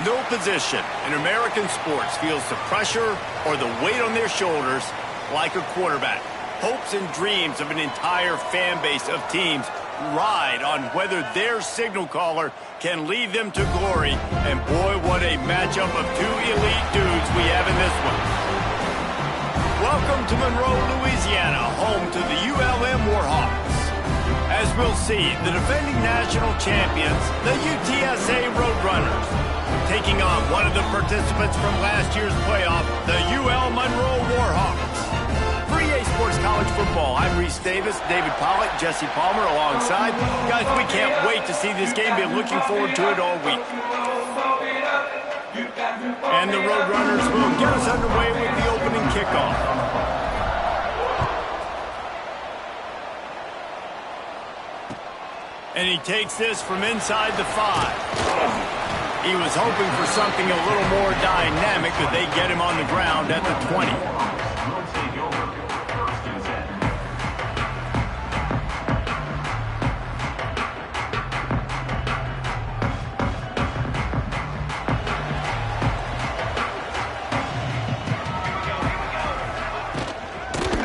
No position in American sports feels the pressure or the weight on their shoulders like a quarterback. Hopes and dreams of an entire fan base of teams ride on whether their signal caller can lead them to glory. And boy, what a matchup of two elite dudes we have in this one. Welcome to Monroe, Louisiana, home to the ULM Warhawks. As we'll see, the defending national champions, the UTSA Roadrunners, taking on one of the participants from last year's playoff, the UL Monroe Warhawks. For EA Sports College Football, I'm Reese Davis, David Pollack, Jesse Palmer alongside. Guys, we can't wait to see this game. Been looking forward to it all week. And the Roadrunners will get us underway with the opening kickoff. And he takes this from inside the 5. He was hoping for something a little more dynamic, but they get him on the ground at the 20.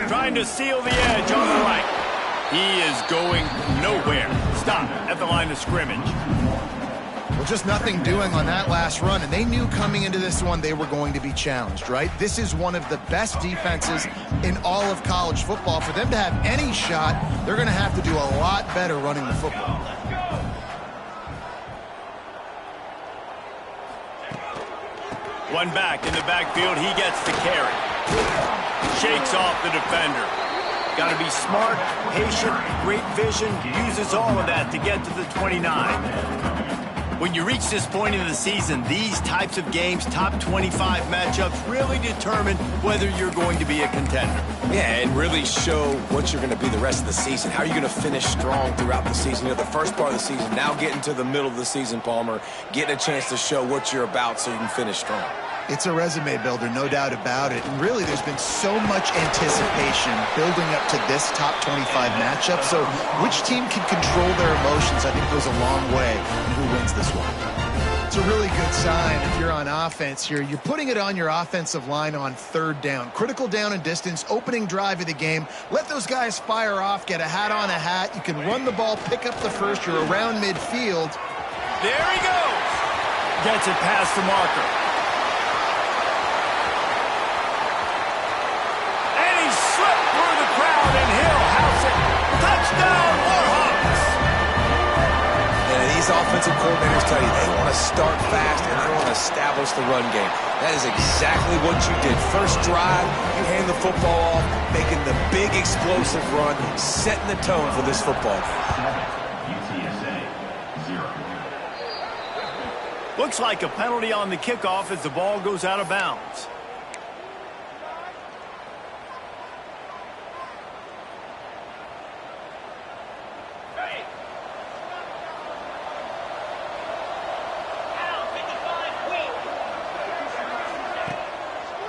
Trying to seal the edge on the right. He is going nowhere. Stop at the line of scrimmage. Well, just nothing doing on that last run, and they knew coming into this one they were going to be challenged, right? This is one of the best defenses in all of college football. For them to have any shot, they're going to have to do a lot better running the football. One back in the backfield, he gets the carry. Shakes off the defender. Got to be smart, patient, great vision, uses all of that to get to the 29. When you reach this point in the season, these types of games, top 25 matchups, really determine whether you're going to be a contender. Yeah, and really show what you're going to be the rest of the season. How are you going to finish strong throughout the season? You know, the first part of the season, now getting to the middle of the season, Palmer, getting a chance to show what you're about so you can finish strong. It's a resume builder, no doubt about it. And really, there's been so much anticipation building up to this top 25 matchup. So which team can control their emotions, I think, goes a long way in who wins this one. It's a really good sign if you're on offense here. You're putting it on your offensive line on third down. Critical down and distance, opening drive of the game. Let those guys fire off, get a hat on a hat. You can run the ball, pick up the first. You're around midfield. There he goes. Gets it past the marker. And he'll house it. Touchdown, Warhawks! And these offensive coordinators tell you they want to start fast and they want to establish the run game. That is exactly what you did. First drive, you hand the football off, making the big explosive run, setting the tone for this football game. Looks like a penalty on the kickoff as the ball goes out of bounds.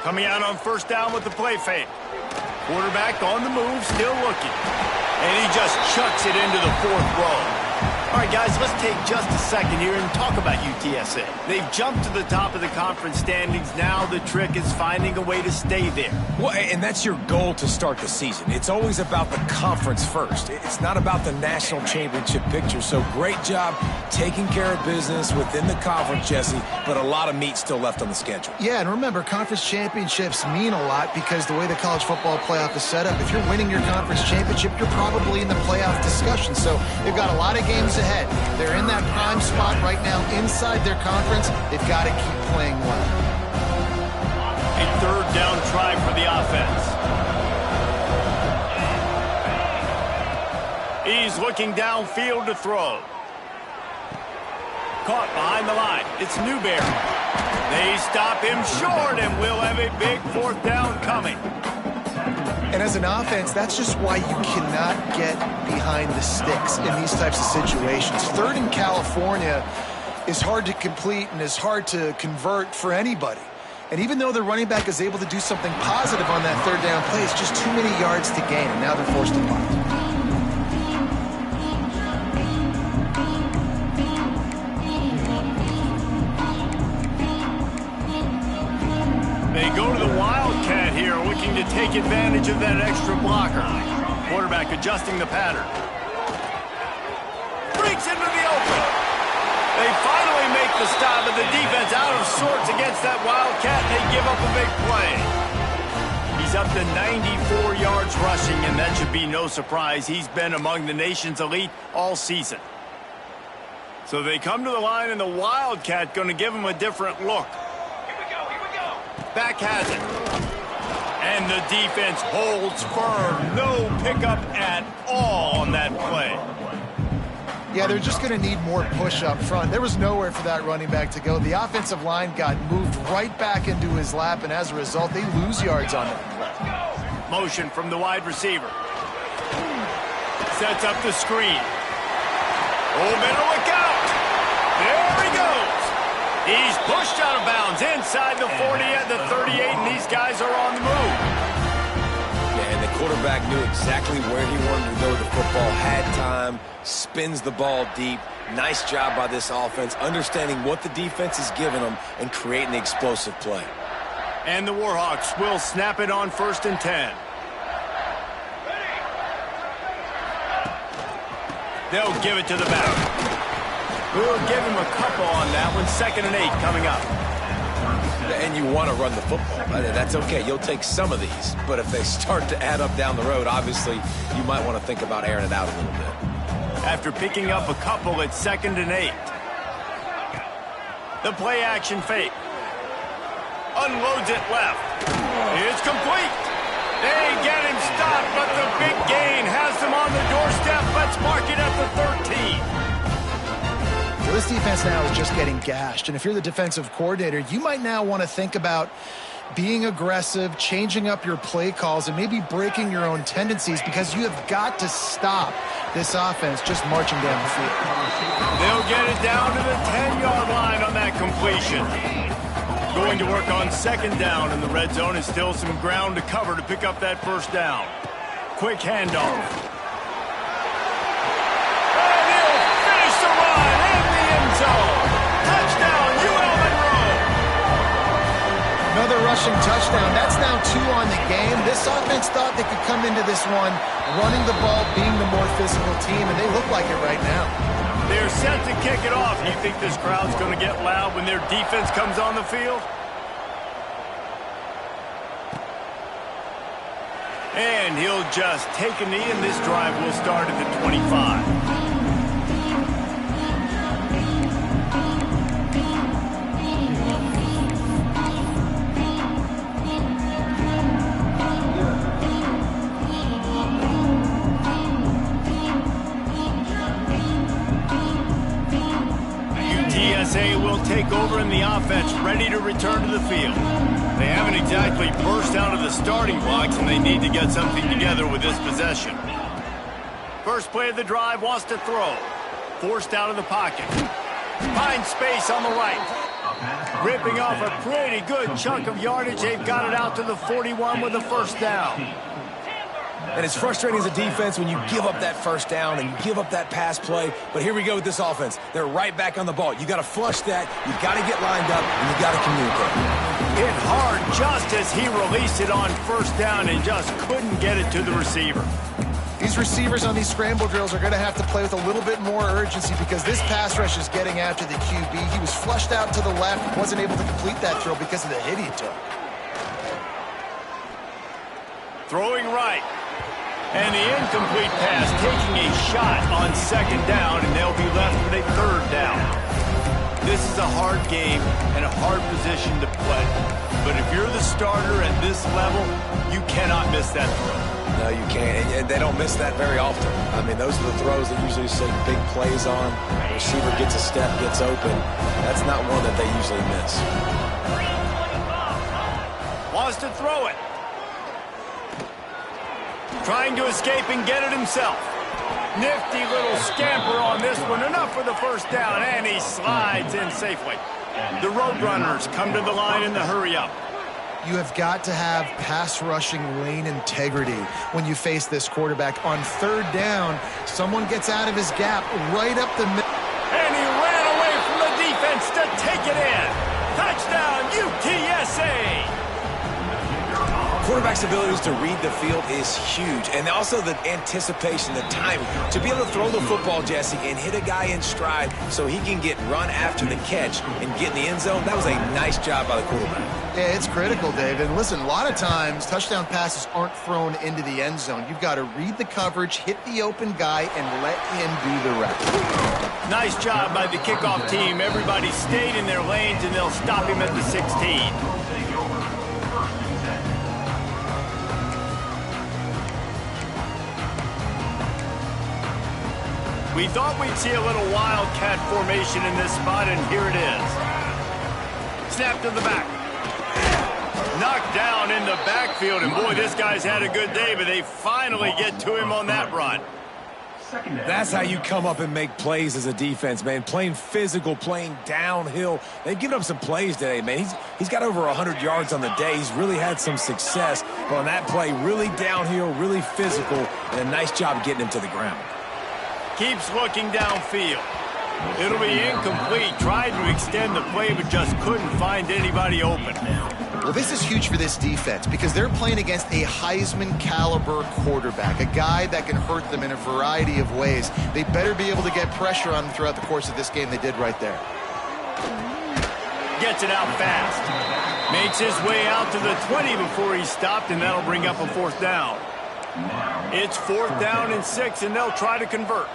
Coming out on first down with the play fake. Quarterback on the move, still looking. And he just chucks it into the 4th row. All right, guys, let's take just a second here and talk about UTSA. They've jumped to the top of the conference standings. Now the trick is finding a way to stay there. Well, and that's your goal to start the season. It's always about the conference first. It's not about the national championship picture. So great job taking care of business within the conference, Jesse, but a lot of meat still left on the schedule. Yeah, and remember, conference championships mean a lot because the way the college football playoff is set up, if you're winning your conference championship, you're probably in the playoff discussion. So they've got a lot of games ahead. They're in that prime spot right now inside their conference. They've got to keep playing well. A third down try for the offense. He's looking downfield to throw. Caught behind the line. It's Newberry. They stop him short, and we'll have a big 4th down coming. And as an offense, that's just why you cannot get behind the sticks in these types of situations. Third in California is hard to complete and is hard to convert for anybody. And even though the running back is able to do something positive on that third down play, it's just too many yards to gain, and now they're forced to punt. here, looking to take advantage of that extra blocker. Quarterback adjusting the pattern. Breaks into the open. They finally make the stop, but the defense out of sorts against that Wildcat, and they give up a big play. He's up to 94 yards rushing, and that should be no surprise. He's been among the nation's elite all season. So they come to the line, and the Wildcat going to give him a different look. Here we go. Back has it. And the defense holds firm. No pickup at all on that play. Yeah, they're just going to need more push up front. There was nowhere for that running back to go. The offensive line got moved right back into his lap, and as a result, they lose yards on that play. Motion from the wide receiver. Sets up the screen. Oh, better look out. There he goes. He's pushed out of bounds inside the 40 at the 38, and these guys are on the move. Yeah, and the quarterback knew exactly where he wanted to go with the football, had time, spins the ball deep. Nice job by this offense, understanding what the defense is giving them and creating the explosive play. And the Warhawks will snap it on 1st and 10. They'll give it to the back. We'll give him a couple on that one. 2nd and 8 coming up. And you want to run the football. That's okay. You'll take some of these. But if they start to add up down the road, obviously, you might want to think about airing it out a little bit. After picking up a couple at 2nd and 8. The play action fake. Unloads it left. It's complete. They get him stopped, but the big gain has them on the doorstep. Let's mark it at the 13. Well, this defense now is just getting gashed, and if you're the defensive coordinator, you might now want to think about being aggressive, changing up your play calls, and maybe breaking your own tendencies, because you have got to stop this offense just marching down the field. They'll get it down to the 10-yard line on that completion. Going to work on 2nd down in the red zone, and still some ground to cover to pick up that 1st down. Quick handoff. Touchdown, UL Monroe. Another rushing touchdown. That's now 2 on the game. This offense thought they could come into this one running the ball, being the more physical team, and they look like it right now. They're set to kick it off. You think this crowd's going to get loud when their defense comes on the field? And he'll just take a knee, and this drive will start at the 25. UTSA will take over in the offense, ready to return to the field. They haven't exactly burst out of the starting blocks, and they need to get something together with this possession. First play of the drive, wants to throw. Forced out of the pocket. Finds space on the right. Ripping off a pretty good chunk of yardage. They've got it out to the 41 with a 1st down. And it's frustrating as a defense when you give up that 1st down and you give up that pass play. But here we go with this offense. They're right back on the ball. You got to flush that. You got to get lined up, and you got to communicate. Hit hard just as he released it on 1st down and just couldn't get it to the receiver. These receivers on these scramble drills are going to have to play with a little bit more urgency, because this pass rush is getting after the QB. He was flushed out to the left, wasn't able to complete that throw because of the hit he took. Throwing right. And the incomplete pass, taking a shot on 2nd down, and they'll be left with a 3rd down. This is a hard game and a hard position to play. But if you're the starter at this level, you cannot miss that throw. No, you can't. And they don't miss that very often. I mean, those are the throws they usually see big plays on. The receiver gets a step, gets open. That's not one that they usually miss. Wants to throw it. Trying to escape and get it himself. Nifty little scamper on this one. Enough for the 1st down, and he slides in safely. The Roadrunners come to the line in the hurry-up. You have got to have pass rushing lane integrity when you face this quarterback. On 3rd down, someone gets out of his gap right up the middle. And he ran away from the defense to take it in. Touchdown, UTSA! quarterback's abilities to read the field is huge, and also the anticipation, the timing. To be able to throw the football, Jesse, and hit a guy in stride so he can get run after the catch and get in the end zone, that was a nice job by the quarterback. Yeah, it's critical, David. And listen, a lot of times touchdown passes aren't thrown into the end zone. You've got to read the coverage, hit the open guy, and let him do the rest. Nice job by the kickoff team. Everybody stayed in their lanes, and they'll stop him at the 16. We thought we'd see a little wildcat formation in this spot, and here it is. Snap to the back. Knocked down in the backfield, and boy, this guy's had a good day, but they finally get to him on that run. That's how you come up and make plays as a defense, man. Playing physical, playing downhill. They've given up some plays today, man. He's got over 100 yards on the day. He's really had some success. But on that play, really downhill, really physical, and a nice job getting him to the ground. Keeps looking downfield. It'll be incomplete. Tried to extend the play, but just couldn't find anybody open. Well, this is huge for this defense because they're playing against a Heisman-caliber quarterback, a guy that can hurt them in a variety of ways. They better be able to get pressure on him throughout the course of this game. They did right there. Gets it out fast. Makes his way out to the 20 before he's stopped, and that'll bring up a 4th down. It's 4th down and 6, and they'll try to convert.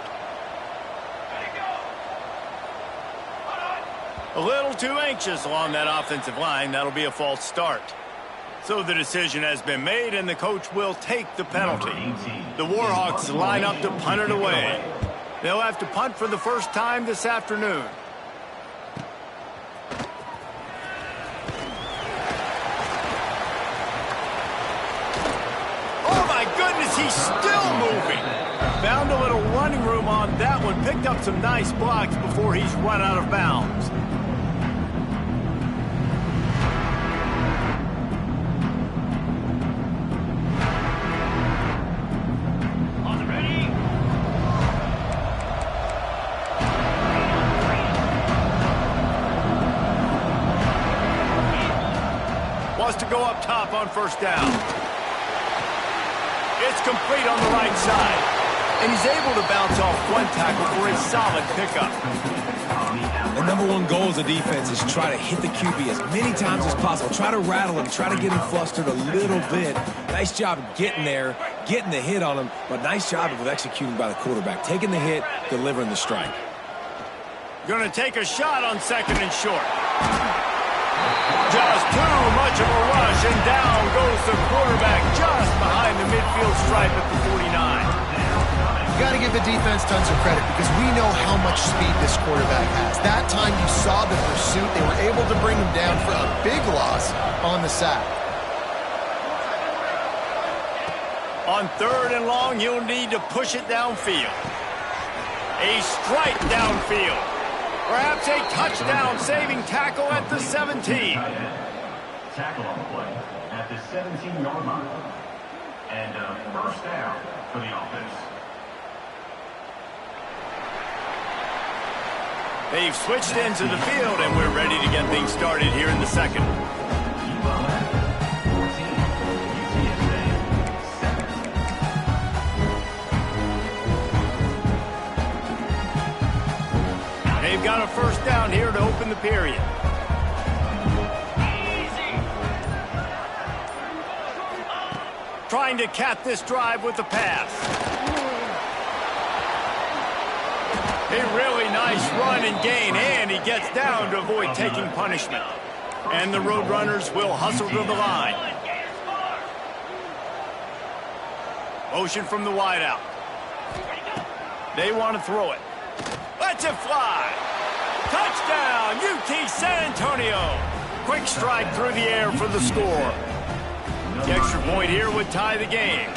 A little too anxious along that offensive line. That'll be a false start. So the decision has been made, and the coach will take the penalty. The Warhawks line up to punt it away. They'll have to punt for the first time this afternoon. Oh, my goodness, he's still moving. Found a little running room on that one. Picked up some nice blocks before he's run out of bounds. To go up top on 1st down. It's complete on the right side. And he's able to bounce off one tackle for a solid pickup. The #1 goal as a defense is try to hit the QB as many times as possible. Try to rattle him. Try to get him flustered a little bit. Nice job getting there, getting the hit on him, but nice job of executing by the quarterback. Taking the hit, delivering the strike. Going to take a shot on 2nd and short. Just too much of a rush, and down goes the quarterback just behind the midfield stripe at the 49. You got to give the defense tons of credit because we know how much speed this quarterback has. That time you saw the pursuit. They were able to bring him down for a big loss on the sack. On 3rd and long, he'll need to push it downfield. A strike downfield. Perhaps a touchdown-saving tackle at the 17. Tackle on the play at the 17-yard line. And a 1st down for the offense. They've switched into the field, and we're ready to get things started here in the 2nd. They've got a 1st down here to open the period. Trying to cap this drive with the pass. A really nice run and gain, and he gets down to avoid taking punishment. And the Roadrunners will hustle to the line. Motion from the wideout. They want to throw it. Lets it fly. Touchdown, UT San Antonio. Quick strike through the air for the score. The extra point here would tie the game.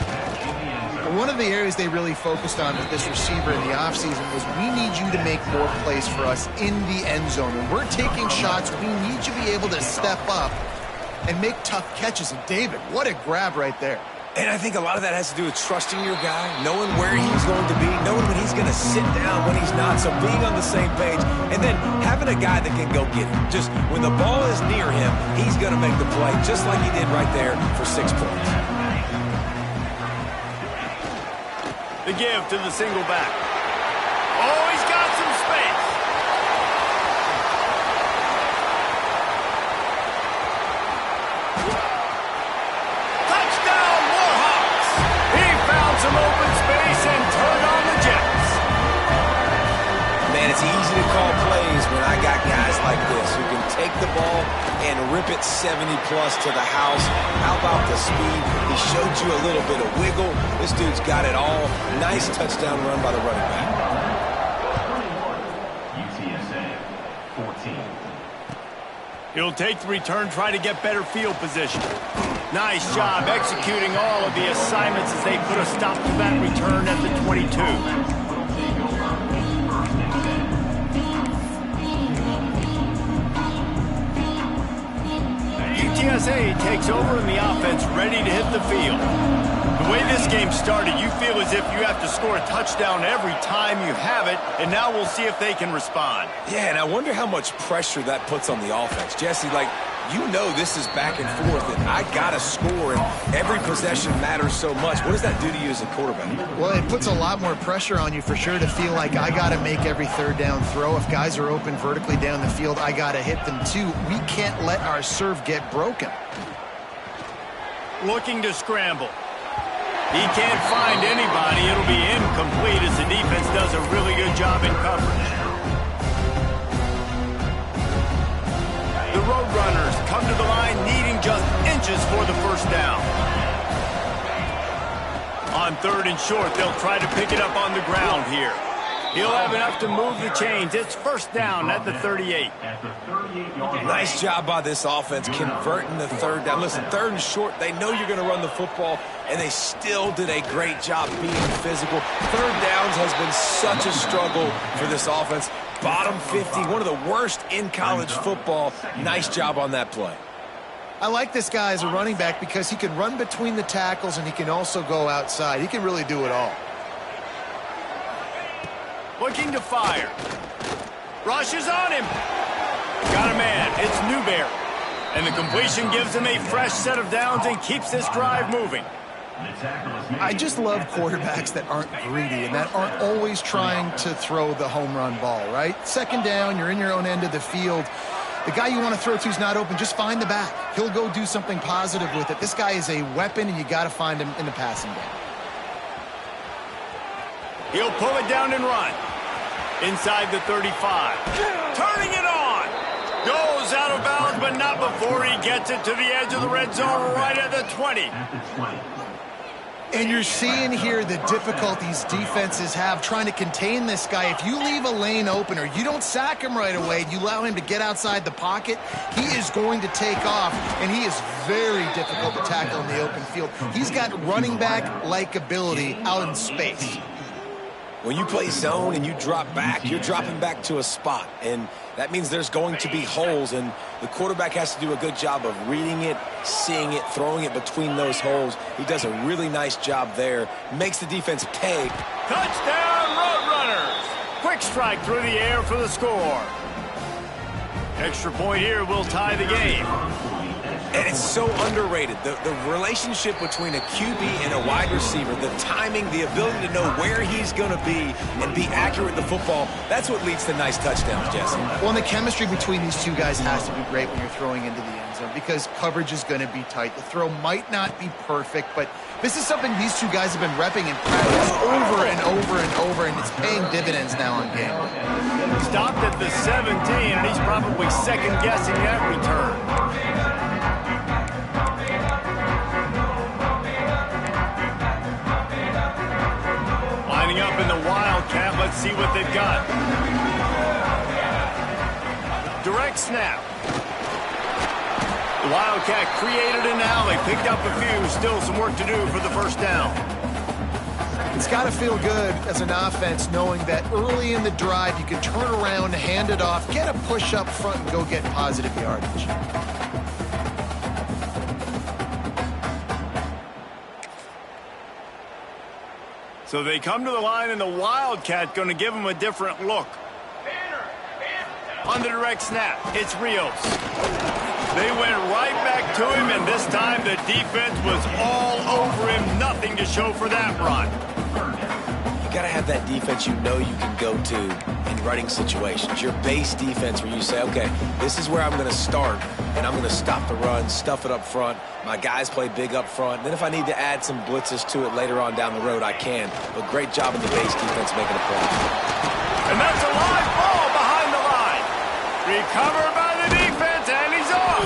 One of the areas they really focused on with this receiver in the offseason was we need you to make more plays for us in the end zone. When we're taking shots, we need you to be able to step up and make tough catches. And David, what a grab right there. And I think a lot of that has to do with trusting your guy, knowing where he's going to be, knowing when he's going to sit down, when he's not, so being on the same page, and then having a guy that can go get it. Just when the ball is near him, he's going to make the play, just like he did right there for 6 points. The give to the single back. Oh, he's got some space. Touchdown, Warhawks. He found some open space and turned on the Jets. Man, it's easy to call plays when I got guys like this who can take the ball and rip it 70-plus to the house. How about the speed? He showed you a little bit of wiggle. This dude's got it all. Nice touchdown run by the running back. UTSA, 14. He'll take the return, try to get better field position. Nice job executing all of the assignments as they put a stop to that return at the 22. UTSA takes over and the offense ready to hit the field. The way this game started, you feel as if you have to score a touchdown every time you have it, and now we'll see if they can respond. Yeah, and I wonder how much pressure that puts on the offense. Jesse, like, you know this is back and forth, and I got to score, and every possession matters so much. What does that do to you as a quarterback? Well, it puts a lot more pressure on you for sure to feel like I got to make every third down throw. If guys are open vertically down the field, I got to hit them too. We can't let our serve get broken. Looking to scramble. He can't find anybody. It'll be incomplete as the defense does a really good job in coverage. The Roadrunners come to the line needing just inches for the first down. On 3rd and short, they'll try to pick it up on the ground here. He'll have enough to move the chains. It's first down at the 38. Nice job by this offense converting the 3rd down. Listen, 3rd and short, they know you're going to run the football, and they still did a great job being physical. 3rd downs has been such a struggle for this offense. Bottom 50, one of the worst in college football. Nice job on that play. I like this guy as a running back because he can run between the tackles and he can also go outside. He can really do it all. Looking to fire. Rushes on him. Got a man. It's Newberry. And the completion gives him a fresh set of downs and keeps this drive moving. I just love quarterbacks that aren't greedy and that aren't always trying to throw the home run ball, right? 2nd down, you're in your own end of the field. The guy you want to throw to is not open. Just find the back. He'll go do something positive with it. This guy is a weapon, and you got to find him in the passing game. He'll pull it down and run. Inside the 35. Turning it on. Goes out of bounds, but not before he gets it to the edge of the red zone right at the 20. And you're seeing here the difficulties defenses have trying to contain this guy. If you leave a lane open or you don't sack him right away, you allow him to get outside the pocket, he is going to take off, and he is very difficult to tackle in the open field. He's got running back-like ability out in space. When you play zone and you drop back, you're dropping back to a spot, and that means there's going to be holes, and the quarterback has to do a good job of reading it, seeing it, throwing it between those holes. He does a really nice job there. Makes the defense pay. Touchdown, Roadrunners! Quick strike through the air for the score. Extra point here will tie the game. And it's so underrated. The relationship between a QB and a wide receiver, the timing, the ability to know where he's going to be and be accurate with the football, that's what leads to nice touchdowns, Jesse. Well, and the chemistry between these two guys has to be great when you're throwing into the end zone because coverage is going to be tight. The throw might not be perfect, but this is something these two guys have been repping in practice over and over and over, and it's paying dividends now on game. Stopped at the 17, and he's probably second-guessing that return. Lining up in the Wildcat. Let's see what they've got. Direct snap. The Wildcat created an alley, picked up a few. Still some work to do for the first down. It's got to feel good as an offense knowing that early in the drive you can turn around, hand it off, get a push up front, and go get positive yardage. So they come to the line, and the Wildcat going to give them a different look. On the direct snap, it's Rios. They went right back to him, and this time the defense was all over him. Nothing to show for that run. You got to have that defense you know you can go to in running situations. Your base defense where you say, okay, this is where I'm going to start, and I'm going to stop the run, stuff it up front. My guys play big up front. Then if I need to add some blitzes to it later on down the road, I can. But great job in the base defense making a play. And that's a live ball behind the line. Recovered by the defense, and he's off.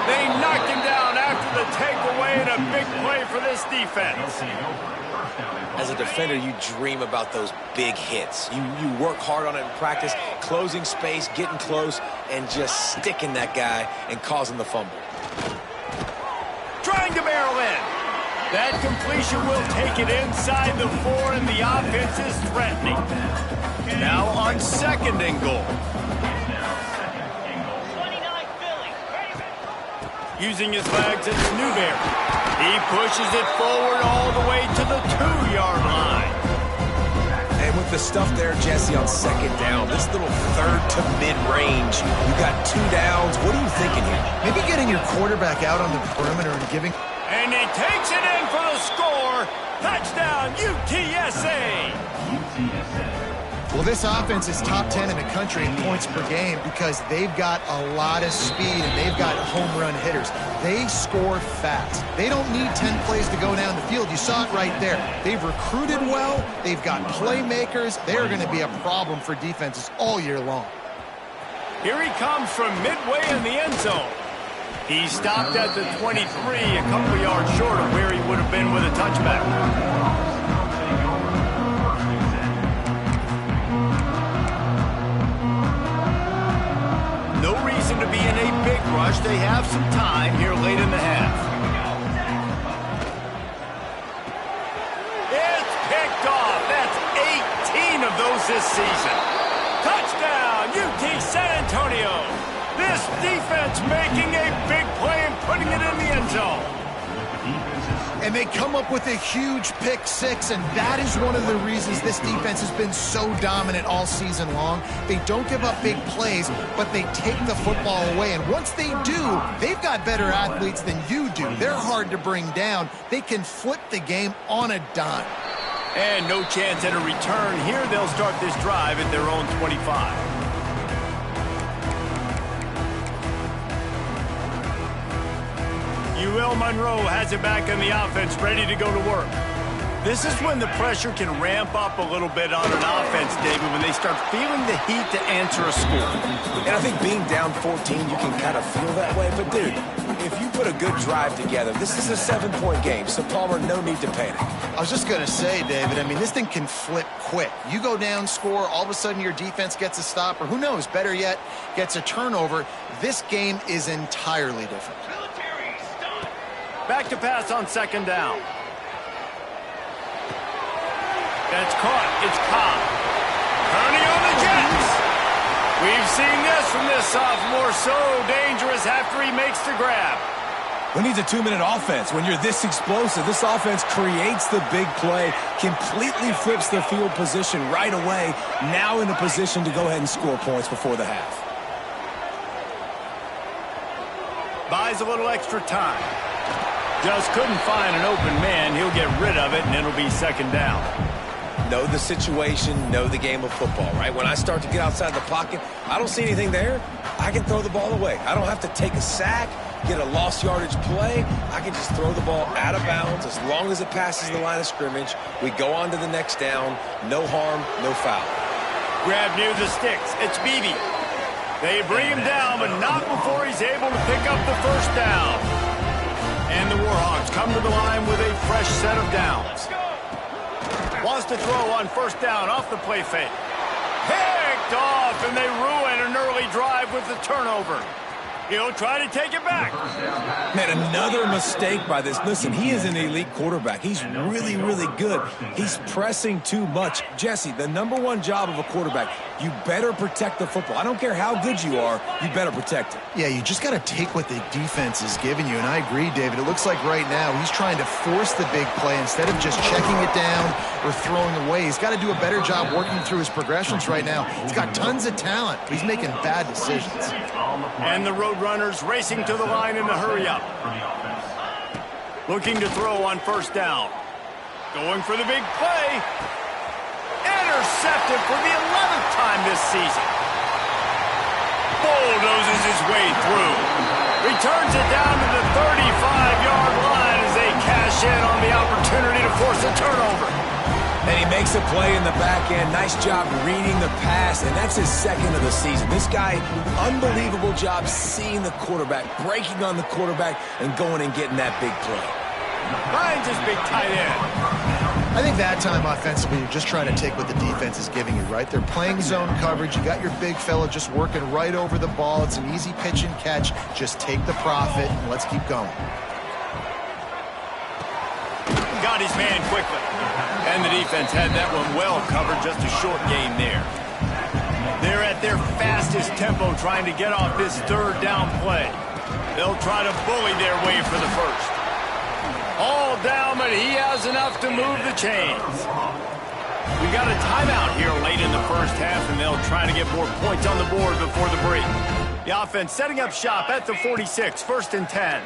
They knocked him down after the takeaway, and a big play for this defense. As a defender, you dream about those big hits. You work hard on it in practice, closing space, getting close, and just sticking that guy and causing the fumble. Trying to barrel in. That completion will take it inside the 4, and the offense is threatening. Now on 2nd and goal. Using his legs, it's Newberry. He pushes it forward all the way to the 2-yard line. And with the stuff there, Jesse, on 2nd down, this little 3rd to mid-range, you got 2 downs. What are you thinking here? Maybe getting your quarterback out on the perimeter and giving... And he takes it in for the score. Touchdown, UTSA. Well, this offense is top 10 in the country in points per game because they've got a lot of speed and they've got home run hitters. They score fast. They don't need 10 plays to go down the field. You saw it right there. They've recruited well. They've got playmakers. They're going to be a problem for defenses all year long. Here he comes from midway in the end zone. He stopped at the 23, a couple of yards short of where he would have been with a touchback. No reason to be in a big rush. They have some time here late in the half. It's picked off. That's 18 of those this season. Touchdown, UT San Antonio. This defense making a big play and putting it in the end zone. And they come up with a huge pick 6, and that is one of the reasons this defense has been so dominant all season long. They don't give up big plays, but they take the football away. And once they do, they've got better athletes than you do. They're hard to bring down. They can flip the game on a dime. And no chance at a return. Here they'll start this drive at their own 25. UL Monroe has it back in the offense, ready to go to work. This is when the pressure can ramp up a little bit on an offense, David, when they start feeling the heat to answer a score. And I think being down 14, you can kind of feel that way. But, dude, if you put a good drive together, this is a 7-point game. So, Palmer, no need to panic. I was just going to say, David, I mean, this thing can flip quick. You go down, score, all of a sudden your defense gets a stop, or who knows, better yet, gets a turnover. This game is entirely different. Back to pass on 2nd down. That's caught. It's Cobb. Kearney on the Jets. We've seen this from this sophomore. So dangerous after he makes the grab. Who needs a 2-minute offense? When you're this explosive, this offense creates the big play, completely flips the field position right away, now in a position to go ahead and score points before the half. Buys a little extra time. Just couldn't find an open man. He'll get rid of it, and it'll be 2nd down. Know the situation, know the game of football, right? When I start to get outside the pocket, I don't see anything there. I can throw the ball away. I don't have to take a sack, get a lost yardage play. I can just throw the ball out of bounds as long as it passes the line of scrimmage. We go on to the next down. No harm, no foul. Grab near the sticks. It's Beebe. They bring him down, but not before he's able to pick up the 1st down. And the Warhawks come to the line with a fresh set of downs. Wants to throw on 1st down off the play fake. Picked off, and they ruin an early drive with the turnover. He'll try to take it back. Man, another mistake by this. Listen, he is an elite quarterback. He's really, really good. He's pressing too much. Jesse, the #1 job of a quarterback, You better protect the football. I don't care how good you are, you better protect it. Yeah, you just got to take what the defense is giving you, and I agree, David. It looks like right now he's trying to force the big play instead of just checking it down or throwing away. He's got to do a better job working through his progressions right now. He's got tons of talent, but he's making bad decisions. And the Roadrunners racing to the line in the hurry-up. Looking to throw on first down. Going for the big play. Intercepted for the 11th time this season. Bulldozes his way through. Returns it down to the 35-yard line as they cash in on the opportunity to force a turnover. And he makes a play in the back end. Nice job reading the pass, and that's his second of the season. This guy, unbelievable job seeing the quarterback, breaking on the quarterback, and going and getting that big play. Finds his big tight end. I think that time offensively, you're just trying to take what the defense is giving you, right? They're playing zone coverage. You got your big fella just working right over the ball. It's an easy pitch and catch. Just take the profit, and let's keep going. Got his man quickly. And the defense had that one well covered, just a short game there. They're at their fastest tempo trying to get off this third down play. They'll try to bully their way for the first. All down, but he has enough to move the chains. We got a timeout here late in the first half, and they'll try to get more points on the board before the break. The offense setting up shop at the 46, 1st and 10.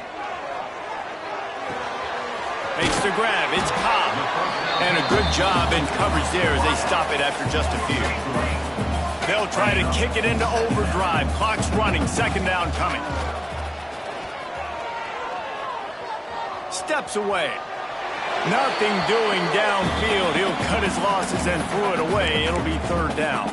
Makes the grab. It's Cobb. And a good job in coverage there as they stop it after just a few. They'll try to kick it into overdrive. Clock's running. 2nd down coming. Steps away. Nothing doing downfield. He'll cut his losses and throw it away. It'll be 3rd down.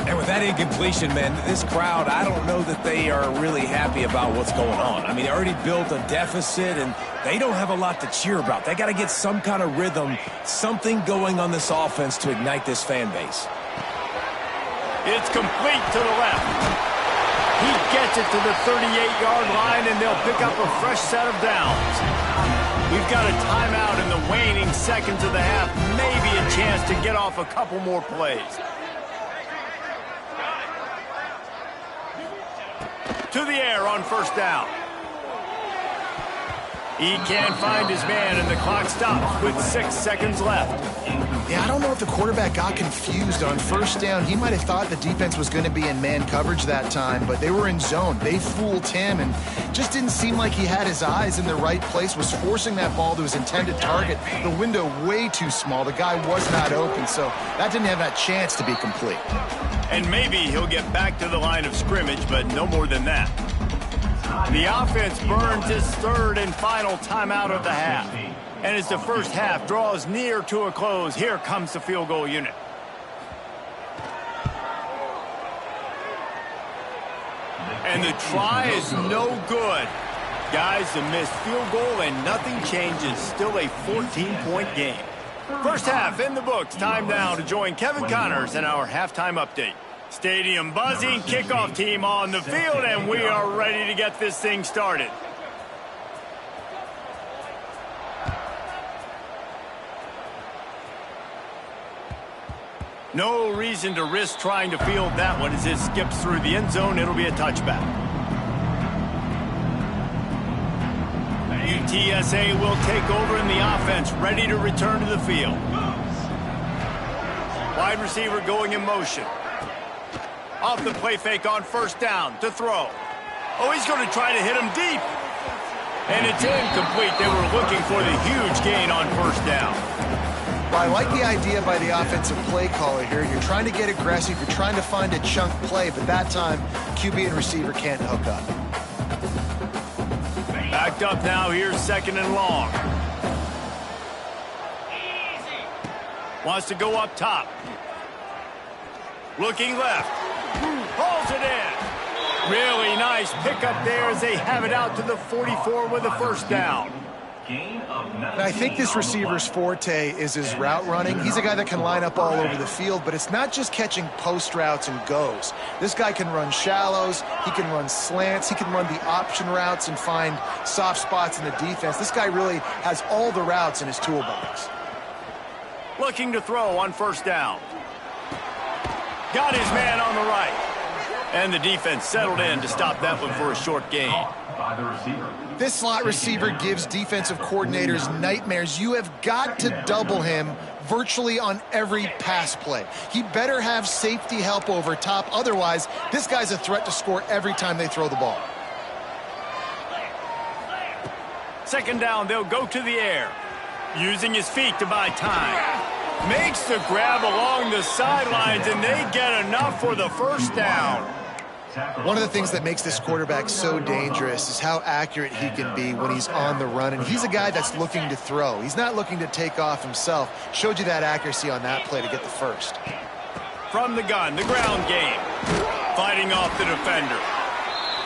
And with that incompletion, man, this crowd, I don't know that they are really happy about what's going on. I mean, they already built a deficit, and they don't have a lot to cheer about. They got to get some kind of rhythm, something going on this offense to ignite this fan base. It's complete to the left. He gets it to the 38-yard line, and they'll pick up a fresh set of downs. We've got a timeout in the waning seconds of the half. Maybe a chance to get off a couple more plays. To the air on 1st down. He can't find his man, and the clock stops with 6 seconds left. Yeah, I don't know if the quarterback got confused on 1st down. He might have thought the defense was going to be in man coverage that time, but they were in zone. They fooled him, and just didn't seem like he had his eyes in the right place, was forcing that ball to his intended target. The window way too small. The guy was not open, so that didn't have that chance to be complete. And maybe he'll get back to the line of scrimmage, but no more than that. The offense burns its 3rd and final timeout of the half. And as the first half draws near to a close, here comes the field goal unit. And the try is no good. Guys, the missed field goal and nothing changes. Still a 14-point game. First half in the books. Time now to join Kevin Connors in our halftime update. Stadium buzzing, kickoff team on the field, and we are ready to get this thing started. No reason to risk trying to field that one as it skips through the end zone. It'll be a touchback. UTSA will take over in the offense, ready to return to the field. Wide receiver going in motion. Off the play fake on 1st down to throw. Oh, he's going to try to hit him deep. And it's incomplete. They were looking for the huge gain on 1st down. Well, I like the idea by the offensive play caller here. You're trying to get aggressive. You're trying to find a chunk play, but that time, QB and receiver can't hook up. Backed up now. Here's 2nd and long. Wants to go up top. Looking left. Pulls it in. Really nice pickup there as they have it out to the 44 with a 1st down. And I think this receiver's forte is his route running. He's a guy that can line up all over the field, but it's not just catching post routes and goes. This guy can run shallows, he can run slants, he can run the option routes and find soft spots in the defense. This guy really has all the routes in his toolbox. Looking to throw on 1st down. Got his man on the right. And the defense settled in to stop that one for a short gain. By the receiver. This slot receiver gives defensive coordinators nightmares. You have got to double him virtually on every pass play. He better have safety help over top. Otherwise, this guy's a threat to score every time they throw the ball. Second down, they'll go to the air. Using his feet to buy time. Makes the grab along the sidelines, and they get enough for the first down. One of the things that makes this quarterback so dangerous is how accurate he can be when he's on the run. And he's a guy that's looking to throw. He's not looking to take off himself. Showed you that accuracy on that play to get the first. From the gun, the ground game. Fighting off the defender.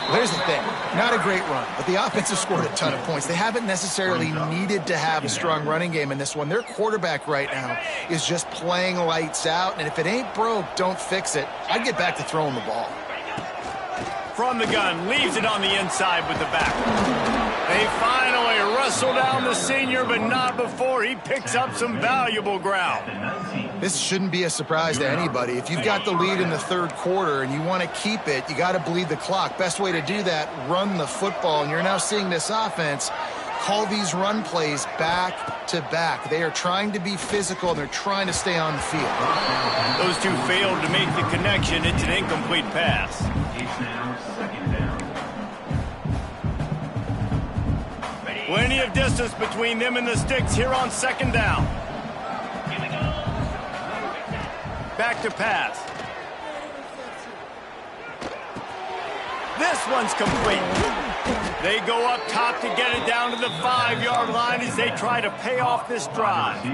Well, here's the thing. Not a great run, but the offense has scored a ton of points. They haven't necessarily needed to have a strong running game in this one. Their quarterback right now is just playing lights out. And if it ain't broke, don't fix it. I'd get back to throwing the ball. From the gun, leaves it on the inside with the back. They finally wrestle down the senior, but not before he picks up some valuable ground. This shouldn't be a surprise to anybody. If you've got the lead in the third quarter and you want to keep it, you got to bleed the clock. Best way to do that, run the football. And you're now seeing this offense call these run plays back to back. They are trying to be physical, and they're trying to stay on the field. Those two failed to make the connection. It's an incomplete pass. It's now second down. Plenty of distance between them and the sticks here on second down. Back to pass. This one's complete. They go up top to get it down to the 5-yard line as they try to pay off this drive.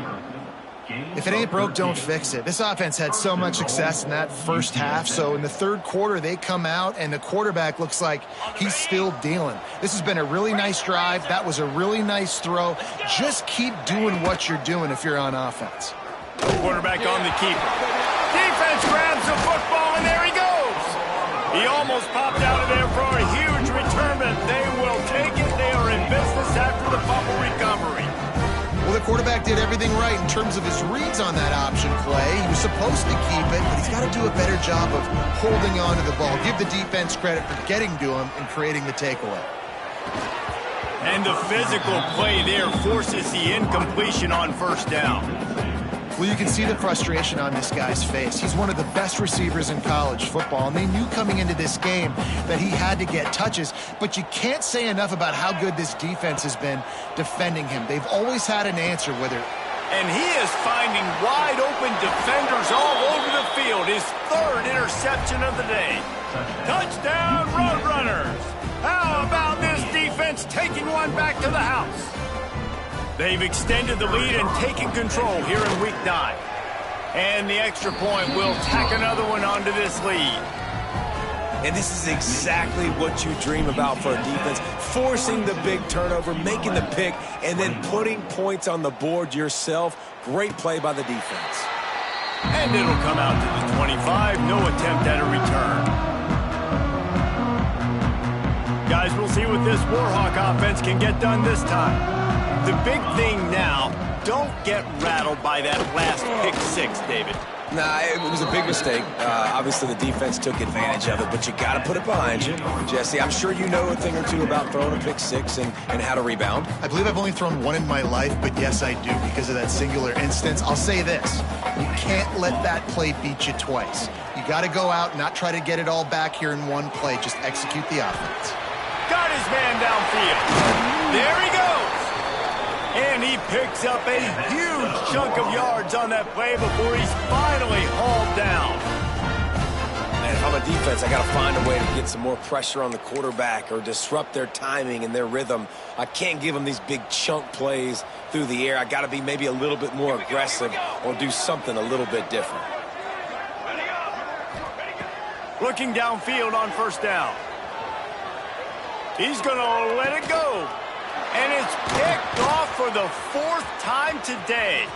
If it ain't broke, don't fix it. This offense had so much success in that first half, so in the third quarter, they come out, and the quarterback looks like he's still dealing. This has been a really nice drive. That was a really nice throw. Just keep doing what you're doing if you're on offense. Quarterback on the keeper. Defense grabs the football, and there he goes. He almost popped out of there for a huge return, but they will take it. They are in business after the fumble recovery. Well, the quarterback did everything right in terms of his reads on that option play. He was supposed to keep it, but he's got to do a better job of holding on to the ball. Give the defense credit for getting to him and creating the takeaway. And the physical play there forces the incompletion on first down. Well, you can see the frustration on this guy's face. He's one of the best receivers in college football, and they knew coming into this game that he had to get touches, but you can't say enough about how good this defense has been defending him. They've always had an answer, whether... And he is finding wide-open defenders all over the field. His third interception of the day. Touchdown, Roadrunners! How about this defense taking one back to the house? They've extended the lead and taken control here in Week 9. And the extra point will tack another one onto this lead. And this is exactly what you dream about for a defense. Forcing the big turnover, making the pick, and then putting points on the board yourself. Great play by the defense. And it'll come out to the 25. No attempt at a return. Guys, we'll see what this Warhawk offense can get done this time. The big thing now, don't get rattled by that last pick six, David. Nah, it was a big mistake. Obviously, the defense took advantage of it, but you got to put it behind you. Jesse, I'm sure you know a thing or two about throwing a pick six and how to rebound. I believe I've only thrown one in my life, but yes, I do because of that singular instance. I'll say this. You can't let that play beat you twice. You got to go out and not try to get it all back here in one play. Just execute the offense. Got his man downfield. There he goes. And he picks up a huge chunk of yards on that play before he's finally hauled down. Man, if I'm a defense, I got to find a way to get some more pressure on the quarterback or disrupt their timing and their rhythm. I can't give them these big chunk plays through the air. I got to be maybe a little bit more aggressive or do something a little bit different. Looking downfield on first down. He's going to let it go. And it's picked off for the fourth time today.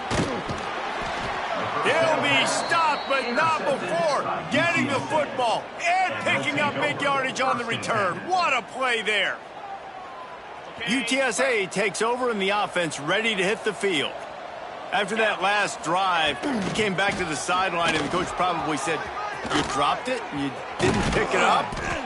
He'll be stopped, but not before getting the football and picking up mid-yardage on the return. What a play there. UTSA takes over and the offense ready to hit the field. After that last drive, he came back to the sideline and the coach probably said, You dropped it and you didn't pick it up?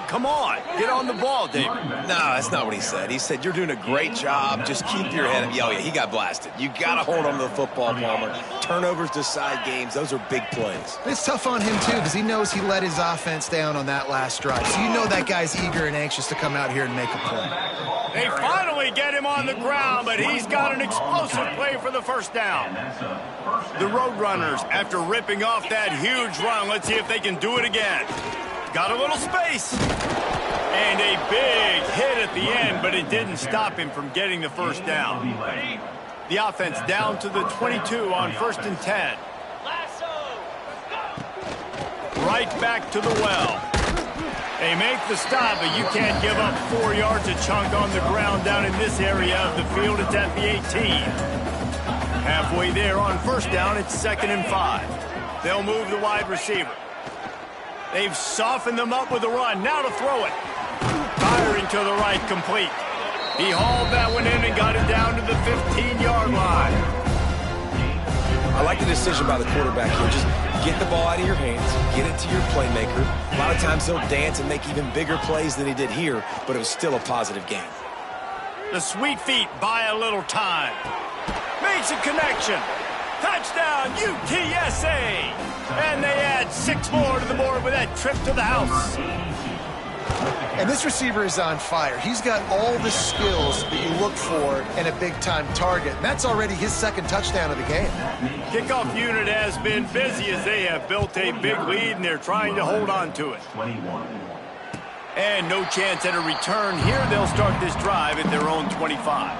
Come on, get on the ball, David. No, that's not what he said. He said, you're doing a great job. Just keep your head up. Oh, yeah, he got blasted. You got to hold on to the football, Palmer. Turnovers decide games. Those are big plays. It's tough on him, too, because he knows he let his offense down on that last drive. So you know that guy's eager and anxious to come out here and make a play. They finally get him on the ground, but he's got an explosive play for the first down. The Roadrunners, after ripping off that huge run, let's see if they can do it again. Got a little space. And a big hit at the end, but it didn't stop him from getting the first down. The offense down to the 22 on 1st and 10. Right back to the well. They make the stop, but you can't give up 4 yards a chunk on the ground down in this area of the field. It's at the 18. Halfway there on 1st down, it's 2nd and 5. They'll move the wide receiver. They've softened them up with a run. Now to throw it. Firing to the right, complete. He hauled that one in and got it down to the 15-yard line. I like the decision by the quarterback here. Just get the ball out of your hands, get it to your playmaker. A lot of times he'll dance and make even bigger plays than he did here, but it was still a positive game. The Sweet Feet buy a little time. Makes a connection. Touchdown, UTSA! And they add 6 more to the board with that trip to the house. And this receiver is on fire. He's got all the skills that you look for in a big-time target. And that's already his 2nd touchdown of the game. Kickoff unit has been busy as they have built a big lead, and they're trying to hold on to it. And no chance at a return here. They'll start this drive at their own 25.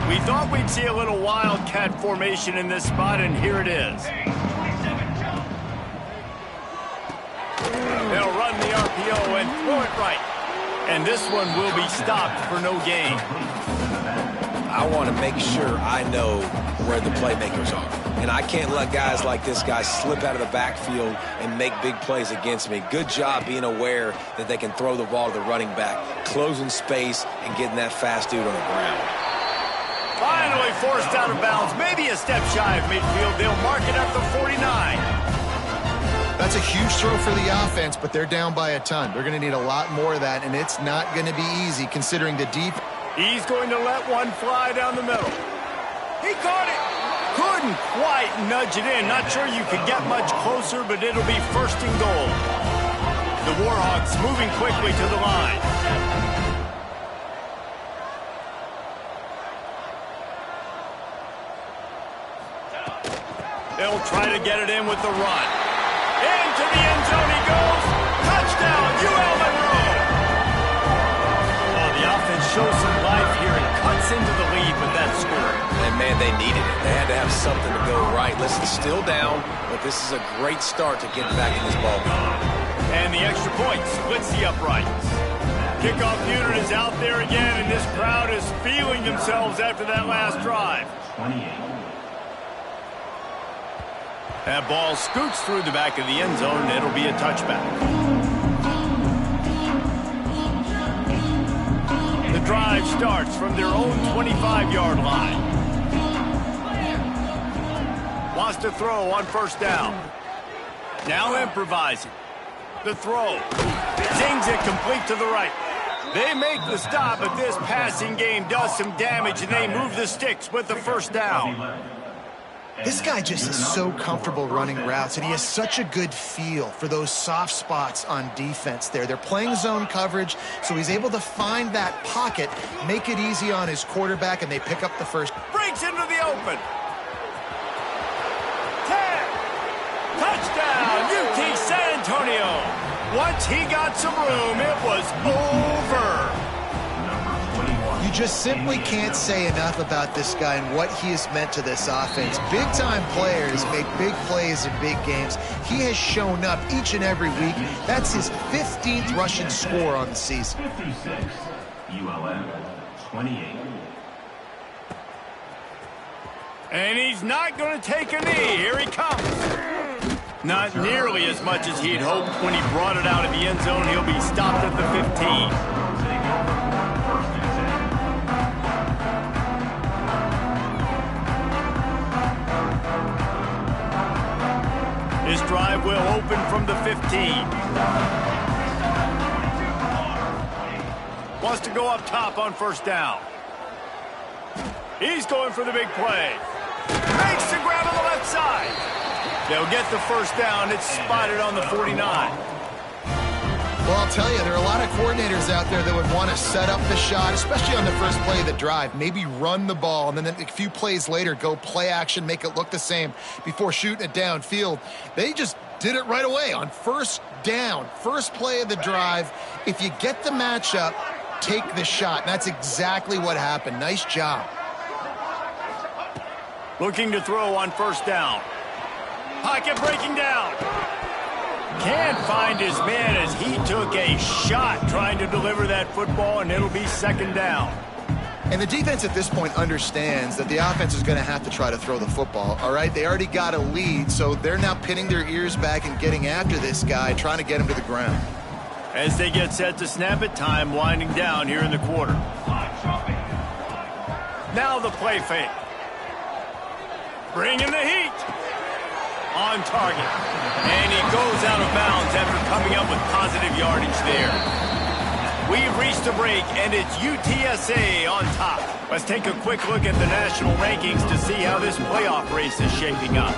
We thought we'd see a little wildcat formation in this spot, and here it is. They'll run the RPO and throw it right. And this one will be stopped for no gain. I want to make sure I know where the playmakers are. And I can't let guys like this guy slip out of the backfield and make big plays against me. Good job being aware that they can throw the ball to the running back, closing space, and getting that fast dude on the ground. Finally forced out of bounds, maybe a step shy of midfield. They'll mark it at the 49. That's a huge throw for the offense, but they're down by a ton. They're going to need a lot more of that, and it's not going to be easy considering the deep. He's going to let one fly down the middle. He caught it. Couldn't quite nudge it in. Not sure you could get much closer, but it'll be 1st and goal. The Warhawks moving quickly to the line. They'll try to get it in with the run. Into the end zone he goes. Touchdown, UL Monroe. Oh, the offense shows some life here and cuts into the lead with that score. And, man, they needed it. They had to have something to go right. Listen, still down, but this is a great start to get back in this ball game. And the extra point splits the uprights. Kickoff unit is out there again, and this crowd is feeling themselves after that last drive. 28. That ball scoots through the back of the end zone, and it'll be a touchback. The drive starts from their own 25-yard line. Wants to throw on 1st down. Now improvising. The throw. Zings it complete to the right. They make the stop, but this passing game does some damage, and they move the sticks with the 1st down. This guy just is so comfortable running routes, and he has such a good feel for those soft spots on defense there. They're playing zone coverage, so he's able to find that pocket, make it easy on his quarterback, and they pick up the first. Breaks into the open. 10. Touchdown, UT San Antonio. Once he got some room, it was over. You just simply can't say enough about this guy and what he has meant to this offense. Big-time players make big plays in big games. He has shown up each and every week. That's his 15th rushing score on the season. 56, ULM 28. And he's not going to take a knee. Here he comes. Not nearly as much as he'd hoped when he brought it out of the end zone. He'll be stopped at the 15. This drive will open from the 15. Wants to go up top on first down. He's going for the big play. Makes the grab on the left side. They'll get the first down. It's spotted on the 49. Well, I'll tell you, there are a lot of coordinators out there that would want to set up the shot, especially on the first play of the drive. Maybe run the ball, and then a few plays later, go play action, make it look the same before shooting it downfield. They just did it right away on first down, first play of the drive. If you get the matchup, take the shot. And that's exactly what happened. Nice job. Looking to throw on first down. Pocket breaking down. Can't find his man as he took a shot trying to deliver that football, and it'll be second down. And the defense at this point understands that the offense is going to have to try to throw the football, all right? They already got a lead, so they're now pinning their ears back and getting after this guy, trying to get him to the ground. As they get set to snap it, time winding down here in the quarter. Now the play fake. Bringing the heat. On target. And he goes out of bounds after coming up with positive yardage there. We've reached a break, and it's UTSA on top. Let's take a quick look at the national rankings to see how this playoff race is shaping up.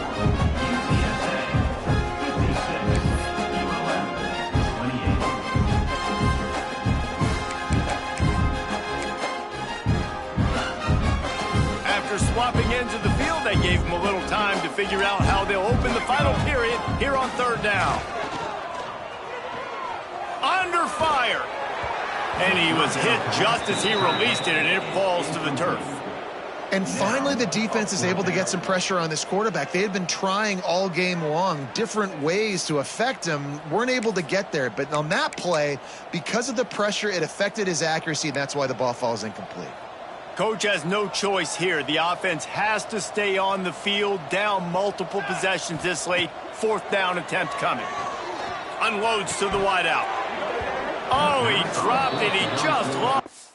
After swapping ends of the field, they gave him a little time to figure out how they'll open the final period here on third down. Under fire. And he was hit just as he released it, and it falls to the turf. And finally, the defense is able to get some pressure on this quarterback. They had been trying all game long different ways to affect him, weren't able to get there. But on that play, because of the pressure, it affected his accuracy, and that's why the ball falls incomplete. Coach has no choice here. The offense has to stay on the field, down multiple possessions this late. Fourth down attempt coming. Unloads to the wideout. Oh, he dropped it. He just lost.